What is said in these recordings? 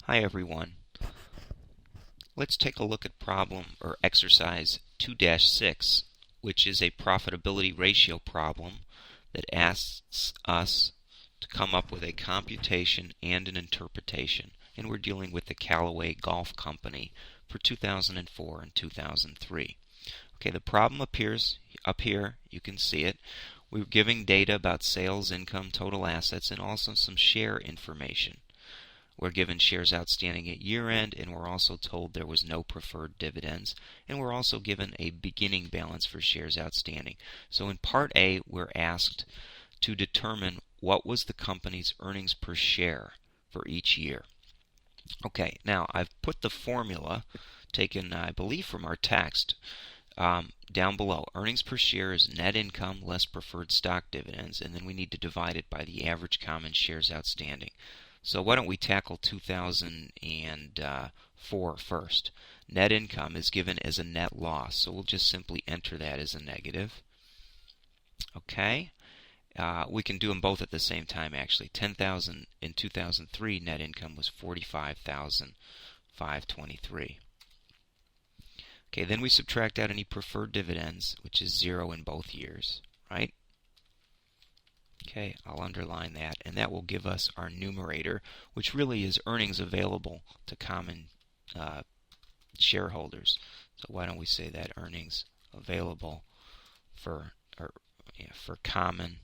Hi everyone. Let's take a look at problem or exercise 2-6, which is a profitability ratio problem that asks us to come up with a computation and an interpretation. And we're dealing with the Callaway Golf Company for 2004 and 2003. Okay, the problem appears up here. You can see it. We're giving data about sales, income, total assets, and also some share information. We're given shares outstanding at year end, and we're also told there was no preferred dividends, and we're also given a beginning balance for shares outstanding. So in part A, we're asked to determine what was the company's earnings per share for each year. Okay, now I've put the formula taken, I believe, from our text down below. Earnings per share is net income less preferred stock dividends, and then we need to divide it by the average common shares outstanding. So why don't we tackle 2004 first. Net income is given as a net loss, so we'll just simply enter that as a negative. Okay, we can do them both at the same time actually. 10,000 in 2003, net income was 45,523. Okay, then we subtract out any preferred dividends, which is 0 in both years, right? Okay, I'll underline that, and that will give us our numerator, which really is earnings available to common shareholders. So why don't we say that earnings available for common,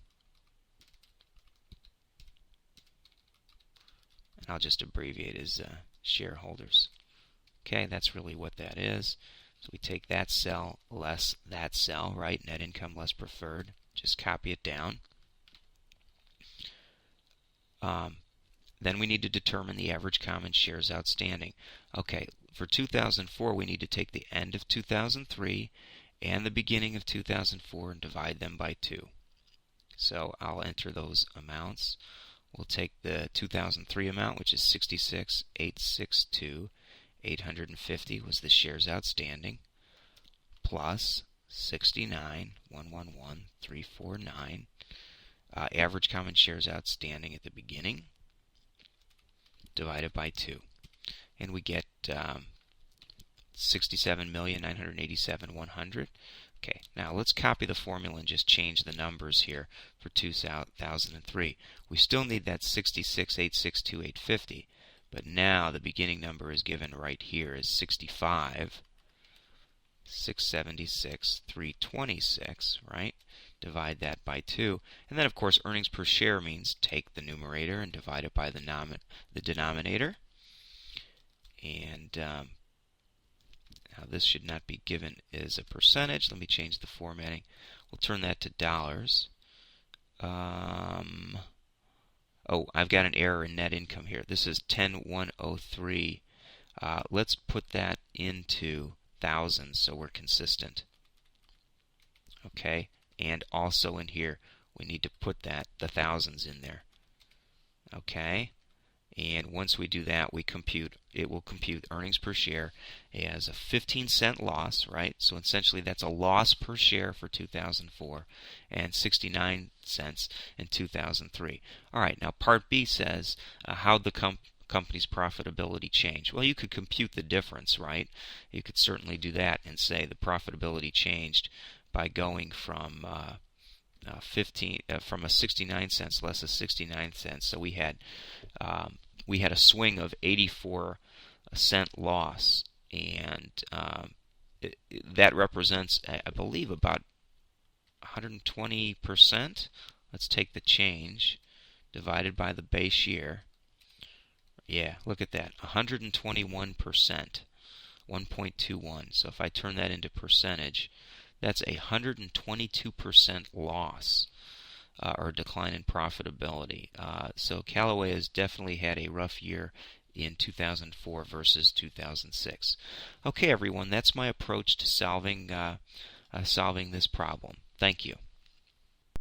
and I'll just abbreviate as shareholders. Okay, that's really what that is. So we take that cell less that cell, right? Net income less preferred. Just copy it down. Then we need to determine the average common shares outstanding. Okay, for 2004 we need to take the end of 2003 and the beginning of 2004 and divide them by 2. So I'll enter those amounts. We'll take the 2003 amount, which is 66,862,850 was the shares outstanding, plus 69,111,349. Average common shares outstanding at the beginning, divided by 2. And we get 67,987,100. Okay, now let's copy the formula and just change the numbers here for 2003. We still need that 66,862,850, but now the beginning number is given right here as 65,676,326, right? Divide that by 2. And then, of course, earnings per share means take the numerator and divide it by the denominator. And now this should not be given as a percentage. Let me change the formatting. We'll turn that to dollars. Oh, I've got an error in net income here. This is 10,103. Let's put that into thousands so we're consistent. Okay, and also in here we need to put the thousands in there. Okay, and once we do that, it will compute earnings per share as a 15-cent loss, right? So essentially that's a loss per share for 2004 and 69 cents in 2003. All right, now part B says how the company's profitability change. Well, you could compute the difference, right? You could certainly do that and say the profitability changed by going from from a 69 cents less a 69 cents. So we had a swing of 84-cent loss, and that represents, I believe, about 120%. Let's take the change divided by the base year. Yeah, look at that, 121%, 1.21. So if I turn that into percentage, that's a 122% loss or decline in profitability. So Callaway has definitely had a rough year in 2004 versus 2006. Okay, everyone, that's my approach to solving this problem. Thank you.